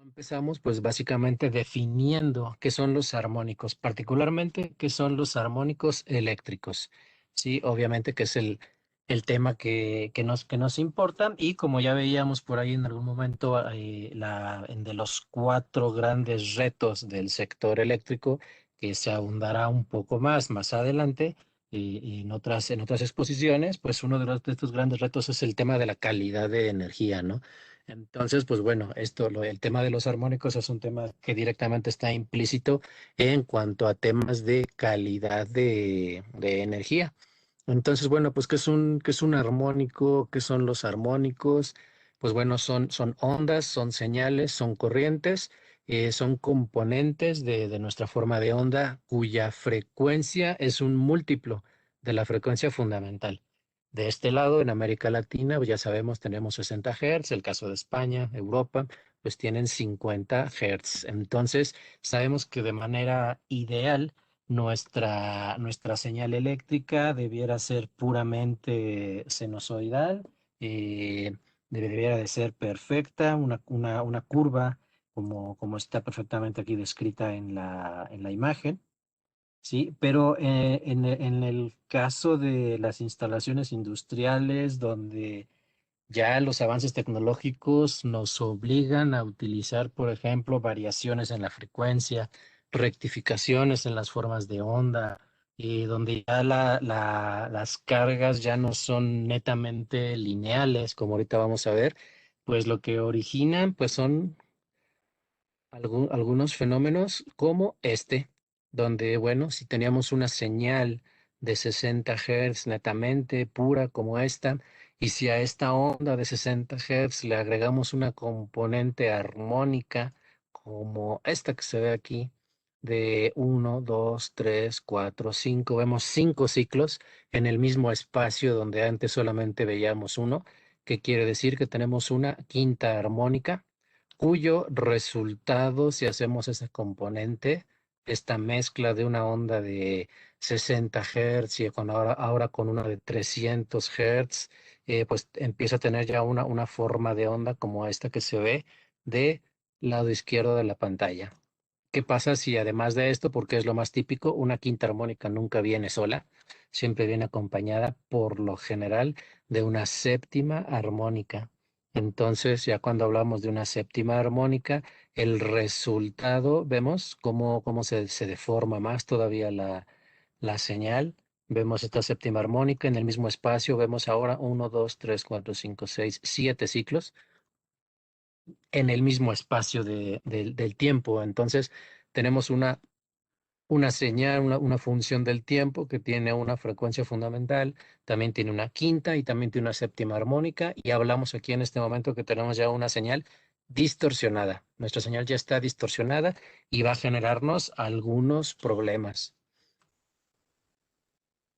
Empezamos pues básicamente definiendo qué son los armónicos, particularmente qué son los armónicos eléctricos. Sí, obviamente que es el tema que nos importa y como ya veíamos por ahí en algún momento, de los cuatro grandes retos del sector eléctrico, que se ahondará un poco más adelante y en otras exposiciones, pues uno de estos grandes retos es el tema de la calidad de energía, ¿no? Entonces, pues bueno, el tema de los armónicos es un tema que directamente está implícito en cuanto a temas de calidad de energía. Entonces, bueno, pues ¿qué es un armónico? ¿Qué son los armónicos? Pues bueno, son ondas, son señales, son corrientes, son componentes de nuestra forma de onda cuya frecuencia es un múltiplo de la frecuencia fundamental. De este lado, en América Latina, pues ya sabemos, tenemos 60 Hz, el caso de España, Europa, pues tienen 50 Hz. Entonces, sabemos que de manera ideal, nuestra señal eléctrica debiera ser puramente sinusoidal, eh, debiera de ser perfecta, una curva como está perfectamente aquí descrita en la imagen. Sí, pero en el caso de las instalaciones industriales, donde ya los avances tecnológicos nos obligan a utilizar, por ejemplo, variaciones en la frecuencia, rectificaciones en las formas de onda, y donde ya las cargas ya no son netamente lineales, como ahorita vamos a ver, pues lo que originan pues son algunos fenómenos como este, donde, bueno, si teníamos una señal de 60 Hz netamente pura como esta, y si a esta onda de 60 Hz le agregamos una componente armónica como esta que se ve aquí, de 1, 2, 3, 4, 5, vemos 5 ciclos en el mismo espacio donde antes solamente veíamos uno, que quiere decir que tenemos una quinta armónica cuyo resultado, si hacemos ese componente, esta mezcla de una onda de 60 Hz y ahora con una de 300 Hz, pues empieza a tener ya una forma de onda como esta que se ve de lado izquierdo de la pantalla. ¿Qué pasa si además de esto, porque es lo más típico, una quinta armónica nunca viene sola, siempre viene acompañada por lo general de una séptima armónica? Entonces, ya cuando hablamos de una séptima armónica, el resultado, vemos cómo se deforma más todavía la señal. Vemos esta séptima armónica en el mismo espacio, vemos ahora 1, 2, 3, 4, 5, 6, 7 ciclos en el mismo espacio del tiempo. Entonces, tenemos una señal, una función del tiempo que tiene una frecuencia fundamental, también tiene una quinta y también tiene una séptima armónica. Y hablamos aquí en este momento que tenemos ya una señal distorsionada. Nuestra señal ya está distorsionada y va a generarnos algunos problemas.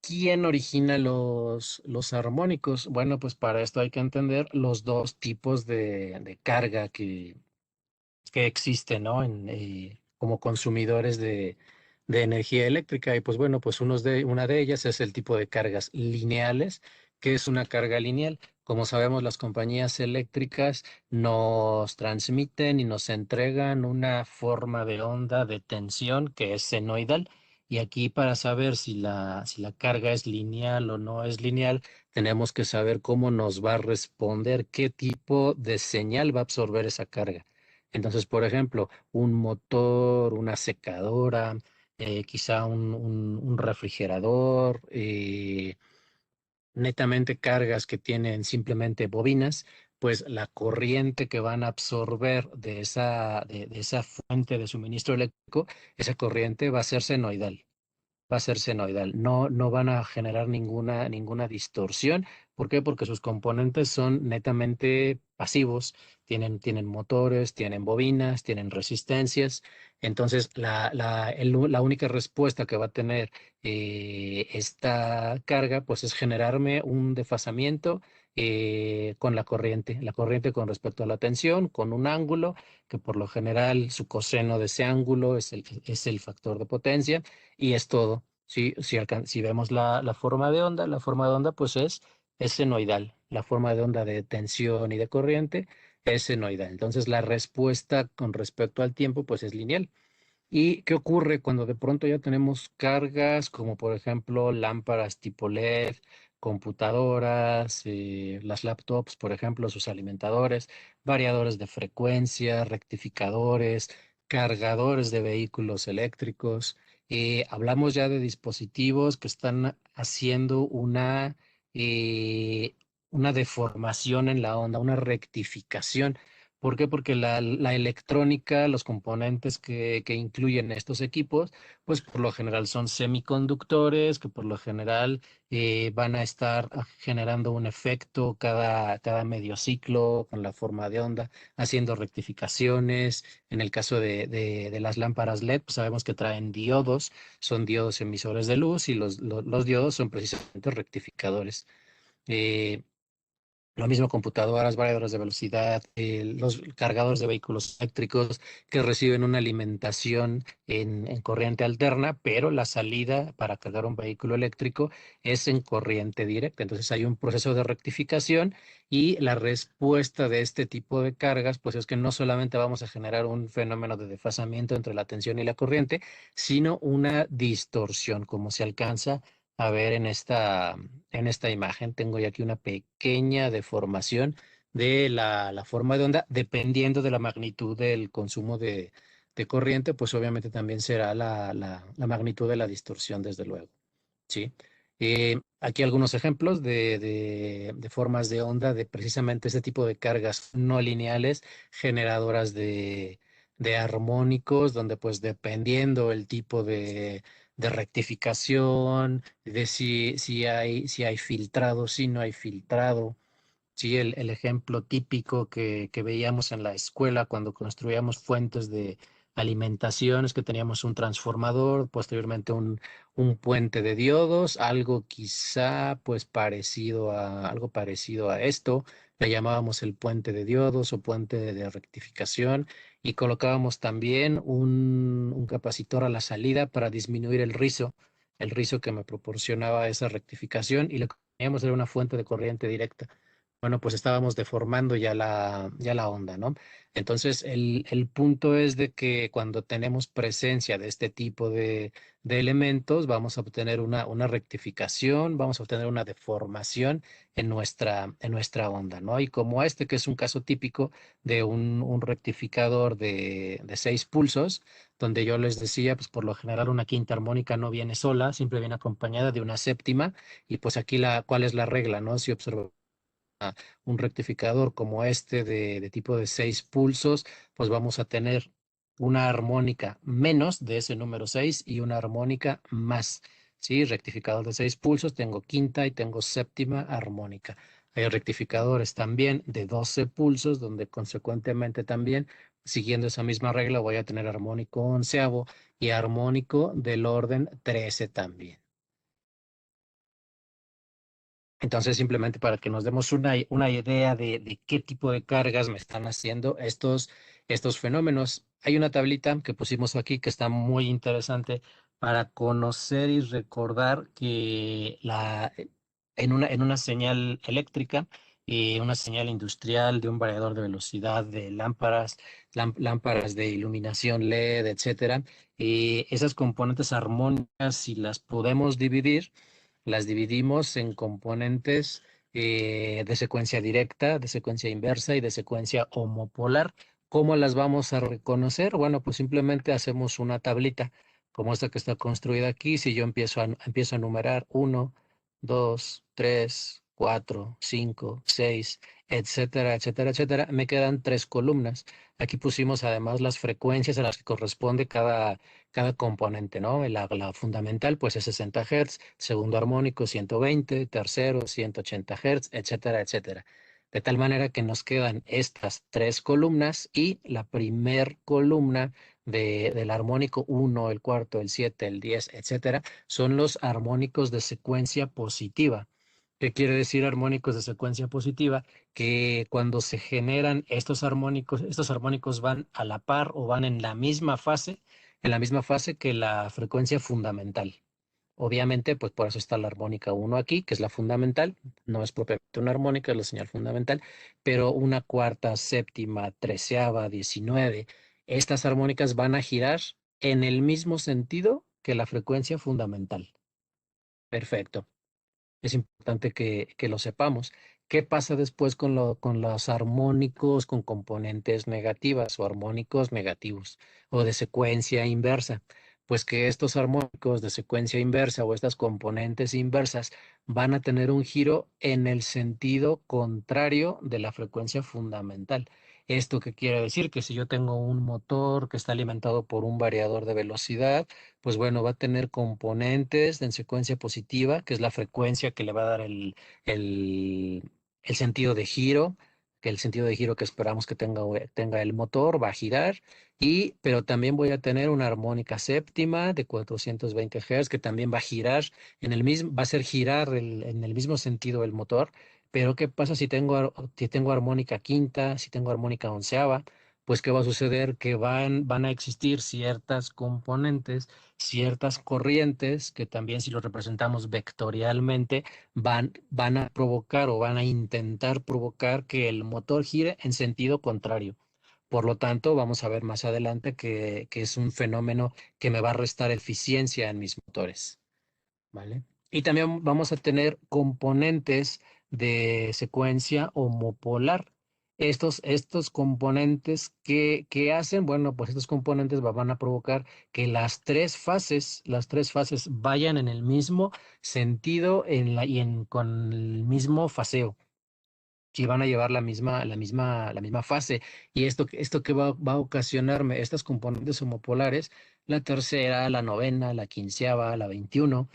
¿Quién origina los armónicos? Bueno, pues para esto hay que entender los dos tipos de carga que existe, ¿no? Como consumidores de energía eléctrica. Y pues bueno, pues una de ellas es el tipo de cargas lineales. ¿Que es una carga lineal? Como sabemos, las compañías eléctricas nos transmiten y nos entregan una forma de onda de tensión que es senoidal. Y aquí para saber si la carga es lineal o no es lineal, tenemos que saber cómo nos va a responder, qué tipo de señal va a absorber esa carga. Entonces, por ejemplo, un motor, una secadora, quizá un refrigerador, netamente cargas que tienen simplemente bobinas, pues la corriente que van a absorber de esa fuente de suministro eléctrico, esa corriente va a ser senoidal. No van a generar ninguna distorsión. ¿Por qué? Porque sus componentes son netamente pasivos. Tienen motores, tienen bobinas, tienen resistencias. Entonces, la única respuesta que va a tener esta carga, pues es generarme un desfasamiento con la corriente con respecto a la tensión, con un ángulo, que por lo general su coseno de ese ángulo es el factor de potencia, y es todo. Si vemos la forma de onda, pues es senoidal. la forma de onda de tensión y de corriente es senoidal. Entonces la respuesta con respecto al tiempo pues es lineal. ¿Y qué ocurre cuando de pronto ya tenemos cargas como por ejemplo lámparas tipo LED, computadoras, las laptops, por ejemplo, sus alimentadores, variadores de frecuencia, rectificadores, cargadores de vehículos eléctricos? Hablamos ya de dispositivos que están haciendo eh, una deformación en la onda, una rectificación. ¿Por qué? Porque la electrónica, los componentes que incluyen estos equipos, pues por lo general son semiconductores, que por lo general van a estar generando un efecto cada medio ciclo con la forma de onda, haciendo rectificaciones. En el caso de las lámparas LED, pues sabemos que traen diodos, son diodos emisores de luz y los diodos son precisamente rectificadores. Eh, lo mismo computadoras, variadores de velocidad, los cargadores de vehículos eléctricos que reciben una alimentación en corriente alterna, pero la salida para cargar un vehículo eléctrico es en corriente directa. Entonces hay un proceso de rectificación y la respuesta de este tipo de cargas, pues es que no solamente vamos a generar un fenómeno de desfasamiento entre la tensión y la corriente, sino una distorsión, como se alcanza a ver en esta imagen. Tengo ya aquí una pequeña deformación de la forma de onda, dependiendo de la magnitud del consumo de corriente, pues obviamente también será la magnitud de la distorsión, desde luego. ¿Sí? Aquí algunos ejemplos de formas de onda de precisamente este tipo de cargas no lineales, generadoras de armónicos, donde pues dependiendo el tipo de rectificación, de si hay filtrado, si no hay filtrado. Sí, el ejemplo típico que veíamos en la escuela cuando construíamos fuentes de alimentación es que teníamos un transformador, posteriormente un puente de diodos, algo quizá pues algo parecido a esto. Le llamábamos el puente de diodos o puente de rectificación, y colocábamos también un capacitor a la salida para disminuir el rizo que me proporcionaba esa rectificación, y lo que teníamos era una fuente de corriente directa. Bueno, pues estábamos deformando ya la onda, ¿no? Entonces, el punto es de que cuando tenemos presencia de este tipo de elementos, vamos a obtener una rectificación, vamos a obtener una deformación en nuestra onda, ¿no? Y como este, que es un caso típico de un rectificador de 6 pulsos, donde yo les decía, pues por lo general una quinta armónica no viene sola, siempre viene acompañada de una séptima, y pues aquí ¿cuál es la regla, ¿no? Si observamos un rectificador como este de tipo de 6 pulsos, pues vamos a tener una armónica menos de ese número 6 y una armónica más. Sí, rectificador de 6 pulsos, tengo quinta y tengo séptima armónica. Hay rectificadores también de 12 pulsos, donde consecuentemente también, siguiendo esa misma regla, voy a tener armónico onceavo y armónico del orden 13 también. Entonces, simplemente para que nos demos una idea de qué tipo de cargas me están haciendo estos fenómenos. Hay una tablita que pusimos aquí que está muy interesante para conocer y recordar que en una señal eléctrica y una señal industrial de un variador de velocidad, de lámparas de iluminación LED, etcétera, esas componentes armónicas, si las podemos dividir, las dividimos en componentes de secuencia directa, de secuencia inversa y de secuencia homopolar. ¿Cómo las vamos a reconocer? Bueno, pues simplemente hacemos una tablita como esta que está construida aquí. Si yo empiezo a numerar 1, 2, 3, 4, 5, 6, etcétera, etcétera, etcétera, me quedan 3 columnas. Aquí pusimos además las frecuencias a las que corresponde cada componente, ¿no? La fundamental, pues es 60 Hz, segundo armónico 120, tercero 180 Hz, etcétera, etcétera. De tal manera que nos quedan estas 3 columnas, y la primer columna del armónico 1, el cuarto, el 7, el 10, etcétera, son los armónicos de secuencia positiva. ¿Qué quiere decir armónicos de secuencia positiva? Que cuando se generan estos armónicos van a la par o van en la misma fase que la frecuencia fundamental. Obviamente, pues por eso está la armónica 1 aquí, que es la fundamental, no es propiamente una armónica, es la señal fundamental, pero una cuarta, séptima, treceava, 19, estas armónicas van a girar en el mismo sentido que la frecuencia fundamental. Perfecto. Es importante que lo sepamos. ¿Qué pasa después con los armónicos con componentes negativas o armónicos negativos o de secuencia inversa? Pues que estos armónicos de secuencia inversa o estas componentes inversas van a tener un giro en el sentido contrario de la frecuencia fundamental. ¿Esto qué quiere decir? Que si yo tengo un motor que está alimentado por un variador de velocidad, pues bueno, va a tener componentes en secuencia positiva, que es la frecuencia que le va a dar el, el sentido de giro, que el sentido de giro que esperamos que tenga el motor, va a girar, pero también voy a tener una armónica séptima de 420 Hz que también va a girar va a hacer girar en el mismo sentido el motor. Pero ¿qué pasa si tengo armónica quinta, si tengo armónica onceava? Pues ¿qué va a suceder? Que van a existir ciertas componentes, ciertas corrientes que también si lo representamos vectorialmente van a provocar o van a intentar provocar que el motor gire en sentido contrario. Por lo tanto, vamos a ver más adelante que es un fenómeno que me va a restar eficiencia en mis motores. ¿Vale? Y también vamos a tener componentes de secuencia homopolar. Estos componentes que hacen, bueno, pues estos componentes van a provocar que las tres fases vayan en el mismo sentido con el mismo faseo que van a llevar la misma fase. Y esto que va a ocasionarme, estas componentes homopolares, la tercera, la novena, la quinceava, la 21,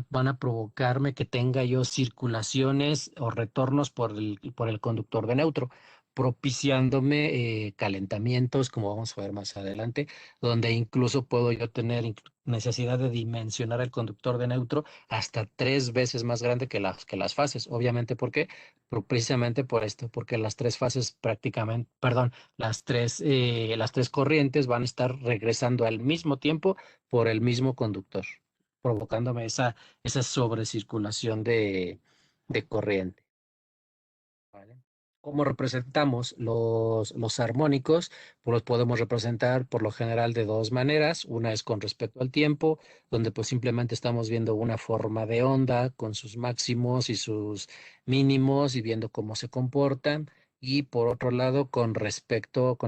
van a provocarme que tenga yo circulaciones o retornos por el conductor de neutro, propiciándome calentamientos, como vamos a ver más adelante, donde incluso puedo yo tener necesidad de dimensionar el conductor de neutro hasta 3 veces más grande que las fases. Obviamente, ¿por qué? Precisamente por esto, porque las tres fases prácticamente, perdón, las tres corrientes van a estar regresando al mismo tiempo por el mismo conductor, provocándome esa sobrecirculación de corriente. ¿Vale? ¿Cómo representamos los armónicos? Pues los podemos representar por lo general de dos maneras. Una es con respecto al tiempo, donde pues simplemente estamos viendo una forma de onda con sus máximos y sus mínimos y viendo cómo se comportan. Y por otro lado, con respecto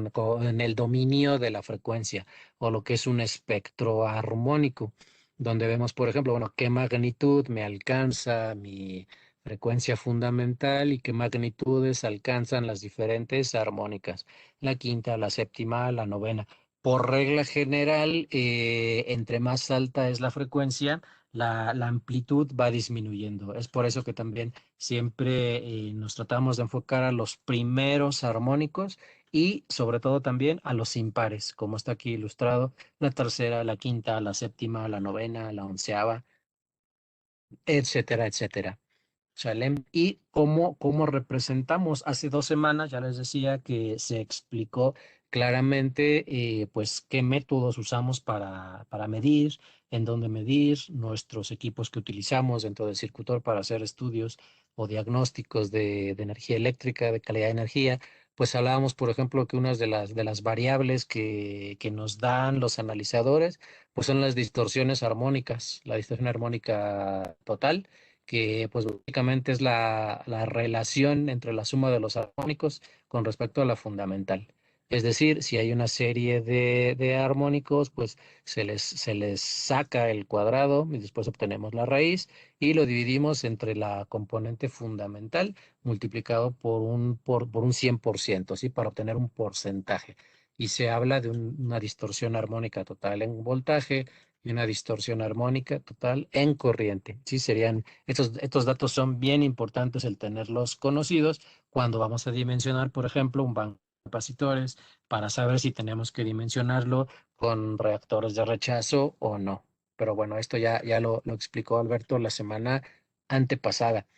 en el dominio de la frecuencia o lo que es un espectro armónico, donde vemos, por ejemplo, bueno, qué magnitud me alcanza mi frecuencia fundamental y qué magnitudes alcanzan las diferentes armónicas, la quinta, la séptima, la novena. Por regla general, entre más alta es la frecuencia, la amplitud va disminuyendo. Es por eso que también siempre nos tratamos de enfocar a los primeros armónicos y sobre todo también a los impares, como está aquí ilustrado, la tercera, la quinta, la séptima, la novena, la onceava, etcétera, etcétera. Salem. Y cómo representamos. Hace 2 semanas ya les decía que se explicó claramente pues qué métodos usamos para medir, en dónde medir, nuestros equipos que utilizamos dentro del circuitor para hacer estudios o diagnósticos de energía eléctrica, de calidad de energía. Pues hablábamos, por ejemplo, que una de las variables que nos dan los analizadores, pues son las distorsiones armónicas, la distorsión armónica total que pues básicamente es la relación entre la suma de los armónicos con respecto a la fundamental. Es decir, si hay una serie de armónicos, pues se les saca el cuadrado y después obtenemos la raíz y lo dividimos entre la componente fundamental multiplicado por un 100%, ¿sí? Para obtener un porcentaje. Y se habla de una distorsión armónica total en voltaje y una distorsión armónica total en corriente. Sí, estos datos son bien importantes el tenerlos conocidos cuando vamos a dimensionar, por ejemplo, un banco de capacitores para saber si tenemos que dimensionarlo con reactores de rechazo o no. Pero bueno, esto ya lo explicó Alberto la semana antepasada.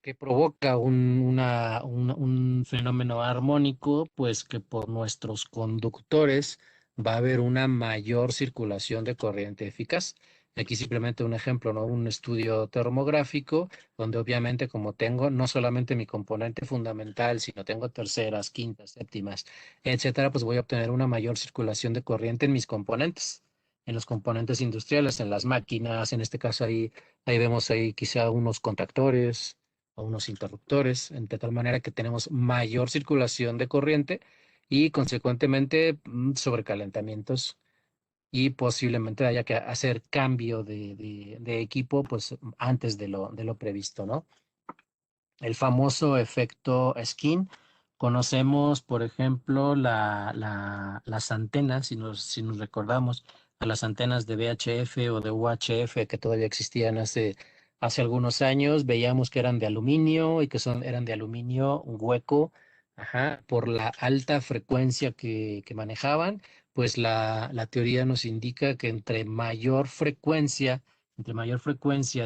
¿Que provoca un fenómeno armónico? Pues que por nuestros conductores va a haber una mayor circulación de corriente eficaz. Aquí simplemente un ejemplo, ¿no? Un estudio termográfico, donde obviamente como tengo no solamente mi componente fundamental, sino tengo terceras, quintas, séptimas, etcétera, pues voy a obtener una mayor circulación de corriente en mis componentes, en los componentes industriales, en las máquinas, en este caso ahí vemos ahí quizá unos contactores o unos interruptores, de tal manera que tenemos mayor circulación de corriente y consecuentemente sobrecalentamientos y posiblemente haya que hacer cambio de equipo pues antes de lo previsto, ¿no? El famoso efecto skin. Conocemos, por ejemplo, las antenas, si nos recordamos a las antenas de VHF o de UHF que todavía existían hace algunos años, veíamos que eran de aluminio y que eran de aluminio hueco, ajá, por la alta frecuencia que manejaban, pues la teoría nos indica que entre mayor frecuencia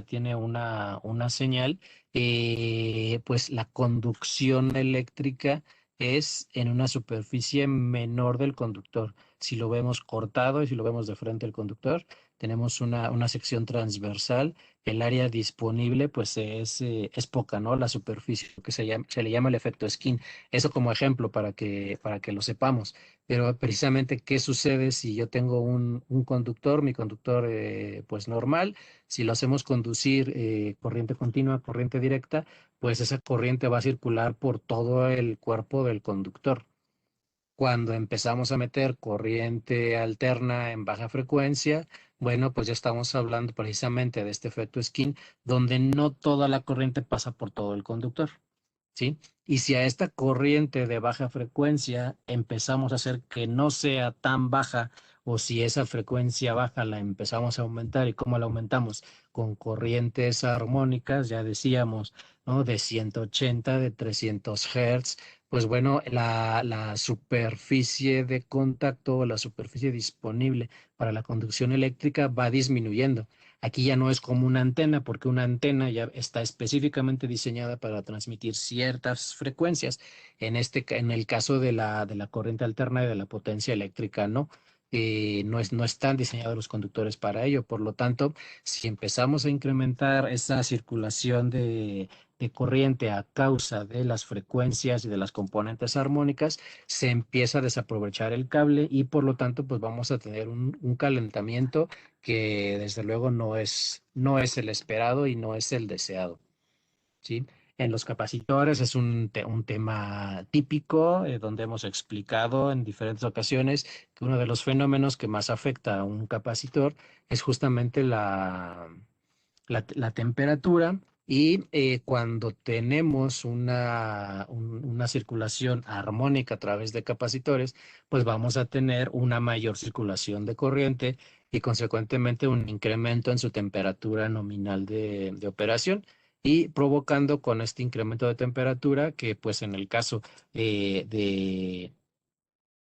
tiene una señal, pues la conducción eléctrica es en una superficie menor del conductor. Si lo vemos cortado y si lo vemos de frente al conductor, tenemos una sección transversal. El área disponible, pues es poca, ¿no? La superficie, que se le llama el efecto skin. Eso como ejemplo para que lo sepamos. Pero precisamente, ¿qué sucede si yo tengo un conductor, mi conductor pues normal? Si lo hacemos conducir corriente continua, corriente directa, pues esa corriente va a circular por todo el cuerpo del conductor. Cuando empezamos a meter corriente alterna en baja frecuencia, bueno, pues ya estamos hablando precisamente de este efecto skin, donde no toda la corriente pasa por todo el conductor. ¿Sí? Y si a esta corriente de baja frecuencia empezamos a hacer que no sea tan baja, o si esa frecuencia baja la empezamos a aumentar, ¿y cómo la aumentamos? Con corrientes armónicas, ya decíamos, ¿no? De 180, de 300 Hz, pues bueno, la superficie de contacto, la superficie disponible para la conducción eléctrica va disminuyendo. Aquí ya no es como una antena, porque una antena ya está específicamente diseñada para transmitir ciertas frecuencias. En el caso de la corriente alterna y de la potencia eléctrica, no. No están diseñados los conductores para ello. Por lo tanto, si empezamos a incrementar esa circulación de corriente a causa de las frecuencias y de las componentes armónicas, se empieza a desaprovechar el cable y por lo tanto, pues vamos a tener un calentamiento que desde luego no es el esperado y no es el deseado, ¿sí? En los capacitores es un tema típico donde hemos explicado en diferentes ocasiones que uno de los fenómenos que más afecta a un capacitor es justamente la temperatura y cuando tenemos una circulación armónica a través de capacitores, pues vamos a tener una mayor circulación de corriente y consecuentemente un incremento en su temperatura nominal de operación y provocando con este incremento de temperatura que pues en el caso de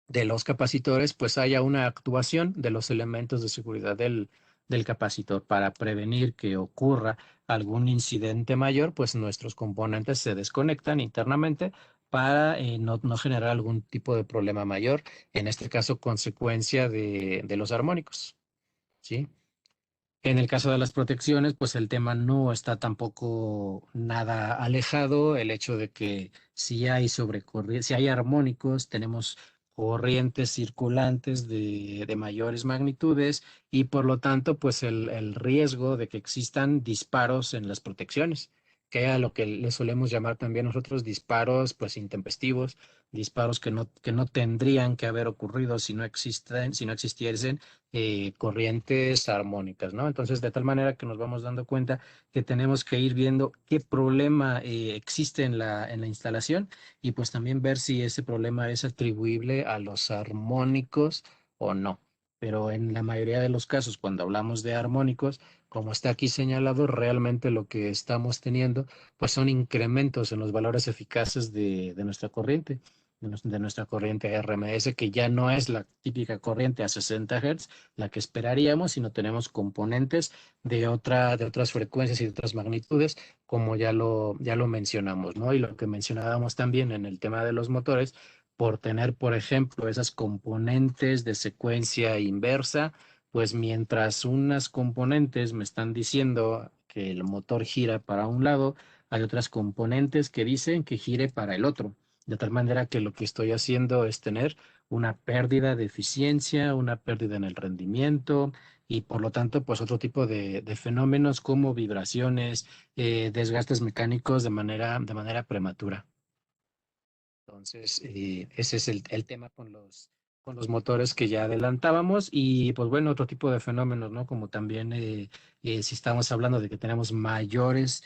los capacitores, pues haya una actuación de los elementos de seguridad del capacitor para prevenir que ocurra algún incidente mayor, pues nuestros componentes se desconectan internamente para no generar algún tipo de problema mayor, en este caso consecuencia de los armónicos, ¿sí? En el caso de las protecciones, pues el tema no está tampoco nada alejado. El hecho de que si hay armónicos, tenemos corrientes circulantes de mayores magnitudes y por lo tanto, pues el riesgo de que existan disparos en las protecciones, que a lo que le solemos llamar también nosotros disparos, pues intempestivos, disparos que no tendrían que haber ocurrido si no existiesen corrientes armónicas, ¿no? Entonces, de tal manera que nos vamos dando cuenta que tenemos que ir viendo qué problema existe en la instalación y pues también ver si ese problema es atribuible a los armónicos o no. Pero en la mayoría de los casos, cuando hablamos de armónicos, como está aquí señalado, realmente lo que estamos teniendo, pues son incrementos en los valores eficaces de nuestra corriente, de nuestra corriente RMS, que ya no es la típica corriente a 60 Hz, la que esperaríamos, sino tenemos componentes de otras frecuencias y de otras magnitudes, como ya lo mencionamos, ¿no? Y lo que mencionábamos también en el tema de los motores, por tener, por ejemplo, esas componentes de secuencia inversa, pues mientras unas componentes me están diciendo que el motor gira para un lado, hay otras componentes que dicen que gire para el otro. De tal manera que lo que estoy haciendo es tener una pérdida de eficiencia, una pérdida en el rendimiento y por lo tanto, pues otro tipo de fenómenos como vibraciones, desgastes mecánicos de manera prematura. Entonces, ese es el tema con los motores que ya adelantábamos y pues bueno, otro tipo de fenómenos, ¿no? Como también si estamos hablando de que tenemos mayores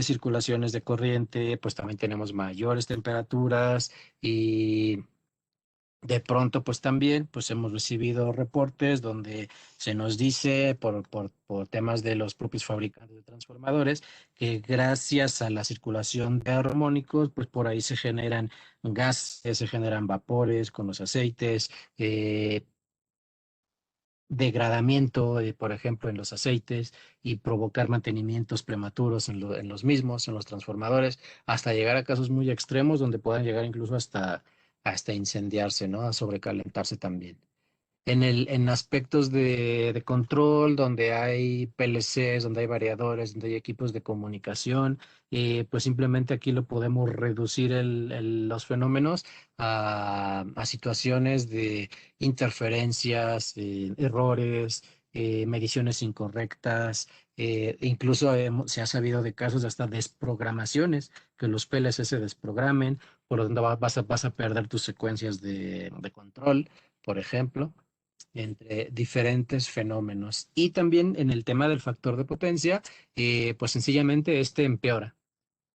circulaciones de corriente, pues también tenemos mayores temperaturas y de pronto, pues también, pues hemos recibido reportes donde se nos dice por temas de los propios fabricantes de transformadores que gracias a la circulación de armónicos, pues por ahí se generan gases, se generan vapores con los aceites, degradamiento, por ejemplo, en los aceites y provocar mantenimientos prematuros en los mismos, en los transformadores, hasta llegar a casos muy extremos donde puedan llegar incluso hasta incendiarse, ¿no? A sobrecalentarse también. En aspectos de control, donde hay PLCs, donde hay variadores, donde hay equipos de comunicación, pues simplemente aquí lo podemos reducir los fenómenos a situaciones de interferencias, errores, mediciones incorrectas, incluso se ha sabido de casos de hasta desprogramaciones, que los PLC se desprogramen, por lo tanto vas a perder tus secuencias de control, por ejemplo entre diferentes fenómenos. Y también en el tema del factor de potencia, pues sencillamente este empeora.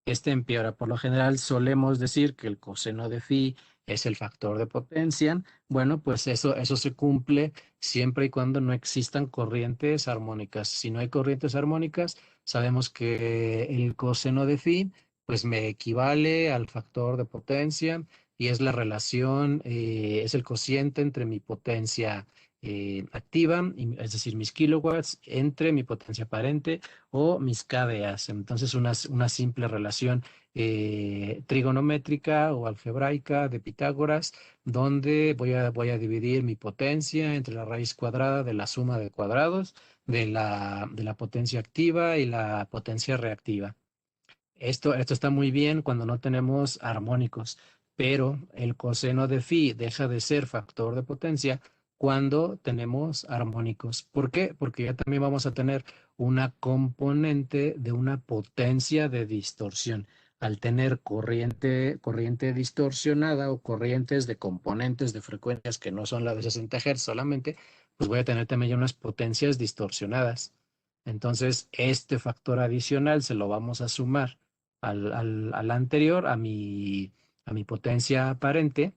Este empeora. Por lo general solemos decir que el coseno de phi es el factor de potencia. Bueno, pues eso se cumple siempre y cuando no existan corrientes armónicas. Si no hay corrientes armónicas, sabemos que el coseno de phi pues me equivale al factor de potencia y es la relación, es el cociente entre mi potencia activa, es decir, mis kilowatts, entre mi potencia aparente o mis KVAs. Entonces, una simple relación trigonométrica o algebraica de Pitágoras, donde voy a dividir mi potencia entre la raíz cuadrada de la suma de cuadrados de la potencia activa y la potencia reactiva. Esto está muy bien cuando no tenemos armónicos, pero el coseno de phi deja de ser factor de potencia cuando tenemos armónicos. ¿Por qué? Porque ya también vamos a tener una componente de una potencia de distorsión. Al tener corriente distorsionada o corrientes de componentes de frecuencias que no son las de 60 Hz solamente, pues voy a tener también ya unas potencias distorsionadas. Entonces, este factor adicional se lo vamos a sumar al anterior, a mi potencia aparente,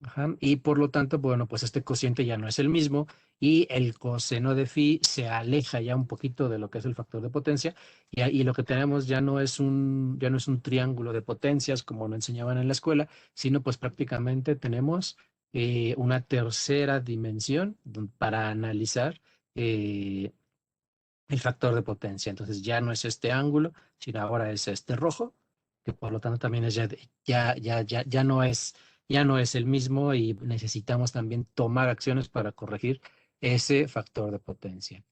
ajá, y por lo tanto, bueno, pues este cociente ya no es el mismo y el coseno de phi se aleja ya un poquito de lo que es el factor de potencia y lo que tenemos ya no es un triángulo de potencias como nos enseñaban en la escuela, sino pues prácticamente tenemos una tercera dimensión para analizar el factor de potencia. Entonces ya no es este ángulo, sino ahora es este rojo, que por lo tanto también es ya no es el mismo y necesitamos también tomar acciones para corregir ese factor de potencia.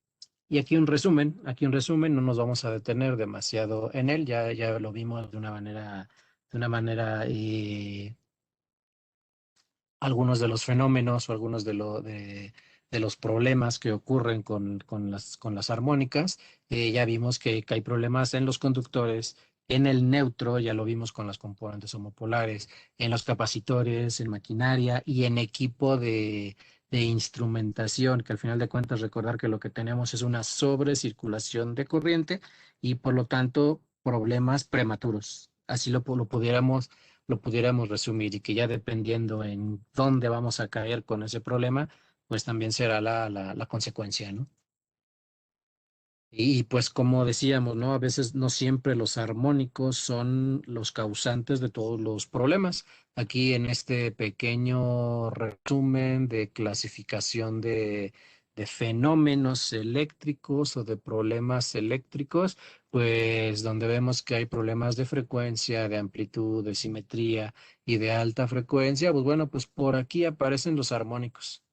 Y aquí un resumen, no nos vamos a detener demasiado en él, ya lo vimos de una manera algunos de los fenómenos o algunos de los problemas que ocurren con las armónicas. Ya vimos que hay problemas en los conductores, en el neutro, ya lo vimos con las componentes homopolares, en los capacitores, en maquinaria y en equipo de instrumentación, que al final de cuentas recordar que lo que tenemos es una sobrecirculación de corriente y por lo tanto problemas prematuros. Así lo pudiéramos resumir y que ya dependiendo en dónde vamos a caer con ese problema, pues también será la consecuencia, ¿no? Y pues como decíamos, ¿no? A veces no siempre los armónicos son los causantes de todos los problemas. Aquí en este pequeño resumen de clasificación de fenómenos eléctricos o de problemas eléctricos, pues donde vemos que hay problemas de frecuencia, de amplitud, de simetría y de alta frecuencia, pues bueno, pues por aquí aparecen los armónicos.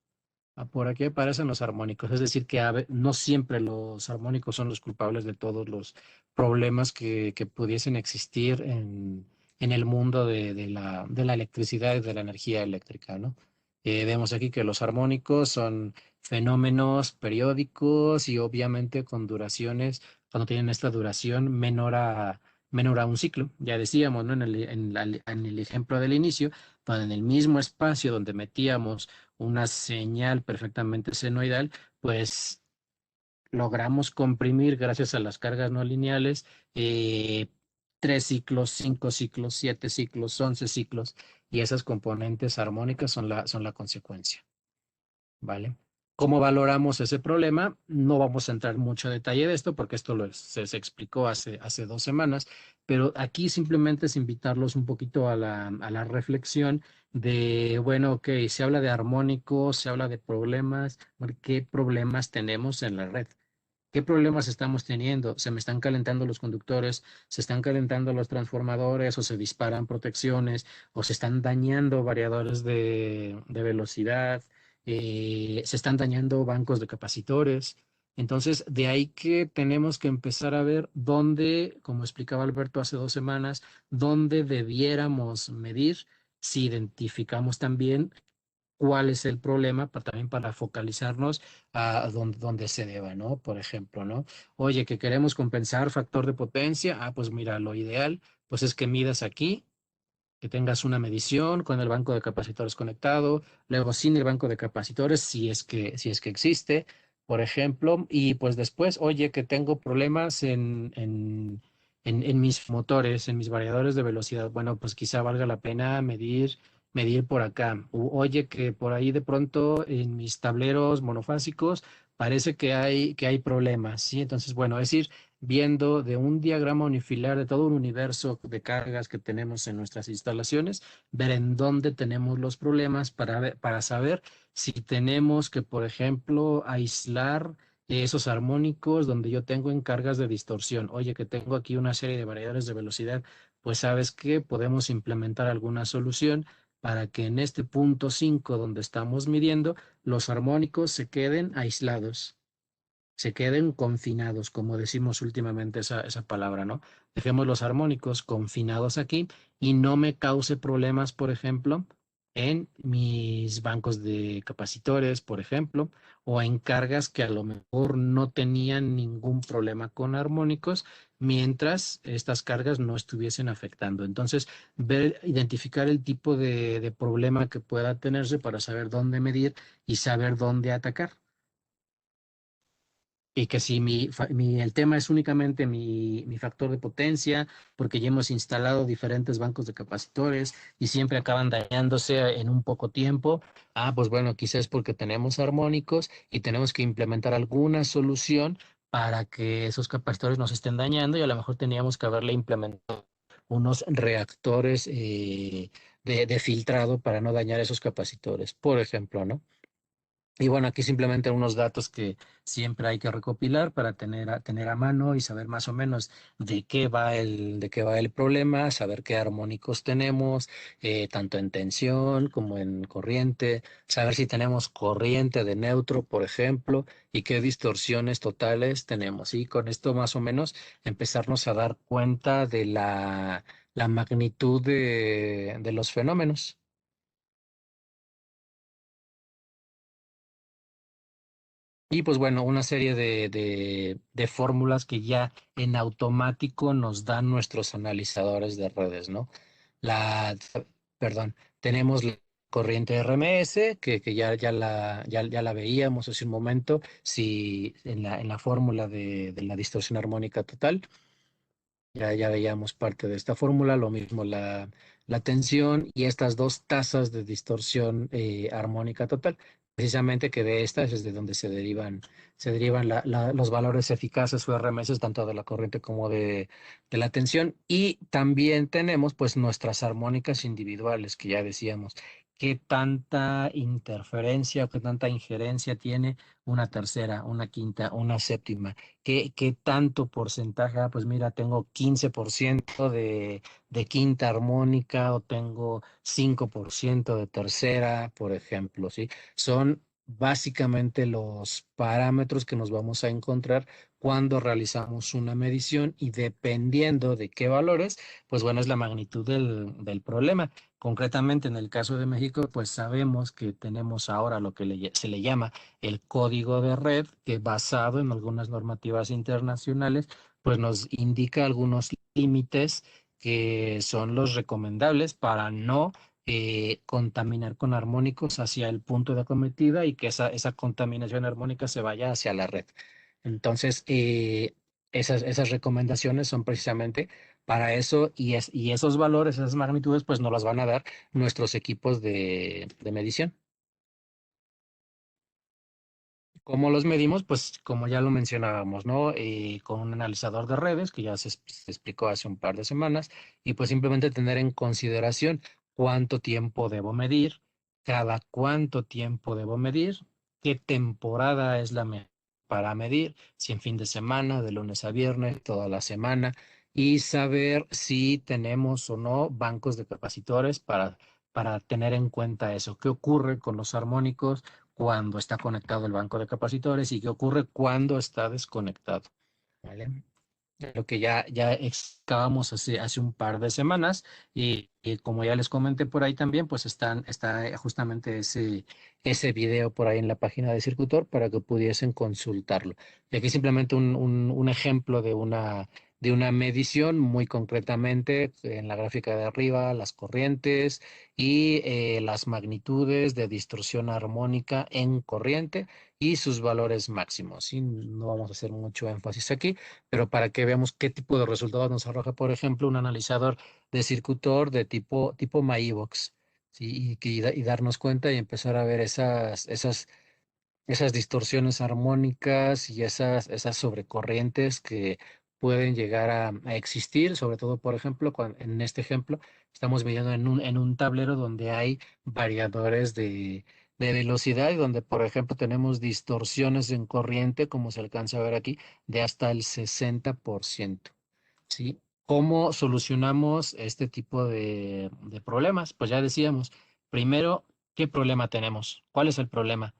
Por aquí aparecen los armónicos, es decir, que no siempre los armónicos son los culpables de todos los problemas que pudiesen existir en el mundo de la electricidad y de la energía eléctrica, ¿no? Vemos aquí que los armónicos son fenómenos periódicos y obviamente con duraciones, cuando tienen esta duración menor a un ciclo. Ya decíamos, ¿no? En el ejemplo del inicio, donde en el mismo espacio donde metíamos una señal perfectamente senoidal, pues logramos comprimir gracias a las cargas no lineales 3 ciclos, 5 ciclos, 7 ciclos, 11 ciclos, y esas componentes armónicas son la consecuencia. ¿Vale? ¿Cómo valoramos ese problema? No vamos a entrar mucho a detalle de esto porque esto se explicó hace 2 semanas, pero aquí simplemente es invitarlos un poquito a la reflexión de, bueno, ok, se habla de armónicos, se habla de problemas, bueno, ¿qué problemas tenemos en la red? ¿Qué problemas estamos teniendo? ¿Se me están calentando los conductores? ¿Se están calentando los transformadores? ¿O se disparan protecciones? ¿O se están dañando variadores de velocidad? ¿Se están dañando bancos de capacitores? Entonces, de ahí que tenemos que empezar a ver dónde, como explicaba Alberto hace 2 semanas, dónde debiéramos medir si identificamos también cuál es el problema, también para focalizarnos a donde se deba, ¿no? Por ejemplo, ¿no? Oye, que queremos compensar factor de potencia, pues mira, lo ideal, pues es que midas aquí, que tengas una medición con el banco de capacitores conectado, luego sin el banco de capacitores, si es que existe, por ejemplo, y pues después, oye, que tengo problemas en mis motores, en mis variadores de velocidad. Bueno, pues quizá valga la pena medir por acá. Oye, que por ahí de pronto en mis tableros monofásicos parece que hay problemas, ¿sí? Entonces, bueno, es ir viendo de un diagrama unifilar de todo un universo de cargas que tenemos en nuestras instalaciones, ver en dónde tenemos los problemas para saber si tenemos que, por ejemplo, aislar esos armónicos donde yo tengo en cargas de distorsión. Oye, que tengo aquí una serie de variadores de velocidad, pues sabes que podemos implementar alguna solución para que en este punto 5 donde estamos midiendo, los armónicos se queden aislados, se queden confinados, como decimos últimamente esa palabra, ¿no? Dejemos los armónicos confinados aquí y no me cause problemas, por ejemplo, en mis bancos de capacitores, por ejemplo, o en cargas que a lo mejor no tenían ningún problema con armónicos, mientras estas cargas no estuviesen afectando. Entonces, identificar el tipo de problema que pueda tenerse para saber dónde medir y saber dónde atacar. Y que si el tema es únicamente mi factor de potencia, porque ya hemos instalado diferentes bancos de capacitores y siempre acaban dañándose en un poco tiempo, pues bueno, quizás es porque tenemos armónicos y tenemos que implementar alguna solución para que esos capacitores no se estén dañando, y a lo mejor teníamos que haberle implementado unos reactores de filtrado para no dañar esos capacitores, por ejemplo, ¿no? Y bueno, aquí simplemente unos datos que siempre hay que recopilar para tener a mano y saber más o menos de qué va el problema, saber qué armónicos tenemos, tanto en tensión como en corriente, saber si tenemos corriente de neutro, por ejemplo, y qué distorsiones totales tenemos. Y con esto más o menos empezarnos a dar cuenta de la magnitud de los fenómenos. Y pues bueno, una serie de fórmulas que ya en automático nos dan nuestros analizadores de redes, ¿no? La, perdón, tenemos la corriente RMS, que ya la veíamos hace un momento, si en la fórmula de la distorsión armónica total. Ya veíamos parte de esta fórmula, lo mismo la tensión y estas dos tasas de distorsión armónica total. Precisamente que de estas es de donde se derivan los valores eficaces o RMS, tanto de la corriente como de la tensión. Y también tenemos pues nuestras armónicas individuales, que ya decíamos, qué tanta interferencia o qué tanta injerencia tiene una tercera, una quinta, una séptima. ¿Qué tanto porcentaje? Pues mira, tengo 15% de quinta armónica o tengo 5% de tercera, por ejemplo, ¿sí? Son básicamente los parámetros que nos vamos a encontrar cuando realizamos una medición y dependiendo de qué valores, pues bueno, es la magnitud del problema. Concretamente, en el caso de México, pues sabemos que tenemos ahora lo que se le llama el código de red, que basado en algunas normativas internacionales, pues nos indica algunos límites que son los recomendables para no contaminar con armónicos hacia el punto de acometida y que esa contaminación armónica se vaya hacia la red. Entonces, esas recomendaciones son precisamente para eso y esos valores, esas magnitudes, pues nos las van a dar nuestros equipos de medición. ¿Cómo los medimos? Pues como ya lo mencionábamos, ¿no? Con un analizador de redes, que ya se explicó hace un par de semanas, y pues simplemente tener en consideración cuánto tiempo debo medir, cada cuánto tiempo debo medir, qué temporada es para medir, si en fin de semana, de lunes a viernes, toda la semana, y saber si tenemos o no bancos de capacitores para tener en cuenta eso. ¿Qué ocurre con los armónicos cuando está conectado el banco de capacitores y qué ocurre cuando está desconectado? ¿Vale? Lo que ya excavamos hace un par de semanas y como ya les comenté por ahí también, pues está justamente ese video por ahí en la página de Circutor para que pudiesen consultarlo. Y aquí simplemente un ejemplo de una medición muy concretamente en la gráfica de arriba, las corrientes y las magnitudes de distorsión armónica en corriente y sus valores máximos. ¿Sí? No vamos a hacer mucho énfasis aquí, pero para que veamos qué tipo de resultados nos arroja, por ejemplo, un analizador de circuitor de tipo MyEvox, ¿sí? Y darnos cuenta y empezar a ver esas distorsiones armónicas y esas sobrecorrientes que pueden llegar a existir, sobre todo, por ejemplo, en este ejemplo, estamos midiendo en un tablero donde hay variadores de velocidad y donde, por ejemplo, tenemos distorsiones en corriente, como se alcanza a ver aquí, de hasta el 60%. ¿Sí? ¿Cómo solucionamos este tipo de problemas? Pues ya decíamos, primero, ¿qué problema tenemos? ¿Cuál es el problema?